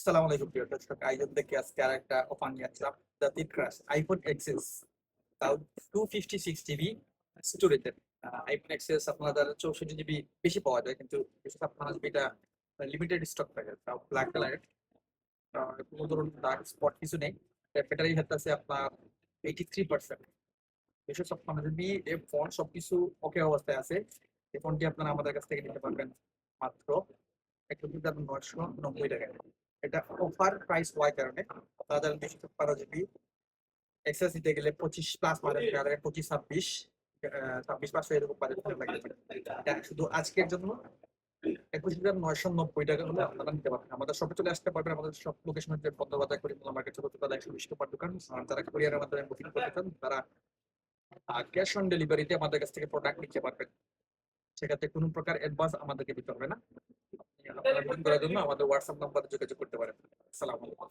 আসসালামু আলাইকুম প্রিয় দর্শক, আইজন থেকে আজকে আর একটা অফার নিয়ে আসলাম। দ্য তিন ক্রাশ আইফোন এক্সএস, তাও 256 জিবি স্টোরেজের আইফোন এক্সএস। আপনাদের 64 জিবি বেশি পাওয়া যায়, কিন্তু 256 জিবিটা লিমিটেড স্টক থাকে, তাও ব্ল্যাক কালারের। কোনো ধরুন ডার্ক স্পট কিছু নেই। ব্যাটারি হেলথ আছে আপনার 83%। 256 জিবি এর ফোন সবকিছু ওকে অবস্থায় আছে। এই ফোনটি আপনারা আমাদের কাছ থেকে নিতে পারবেন মাত্র 1,990 টাকায়। এটা অফার প্রাইস হওয়ার কারণে আপনাদের 256 জিবি এক্সেস দিতে গেলে 25+ বাজেট লাগে, 25-26, 26-500 এরকম বাজেট লাগে। এটা শুধু আজকের জন্য 21,990 টাকা হলে আপনারা নিতে পারবেন। আমাদের শপে চলে আসতে পারবেন। আমাদের সব লোকেশন হচ্ছে বন্দরবাজার, করিমুল্লাহ মার্কেট, চতুর্থতলা 120 নম্বর দোকান। আর যারা কুরিয়ারের মাধ্যমে বুকিং করতে চান তারা ক্যাশ অন ডেলিভারিতে আমাদের কাছ থেকে প্রোডাক্ট নিতে পারবেন। সেক্ষেত্রে কোনো প্রকার অ্যাডভান্স আমাদেরকে দিতে হবে না। আপনারা বুকিং করার জন্য আমাদের হোয়াটসঅ্যাপ নাম্বারে যোগাযোগ করতে পারেন। আসসালামু আলাইকুম।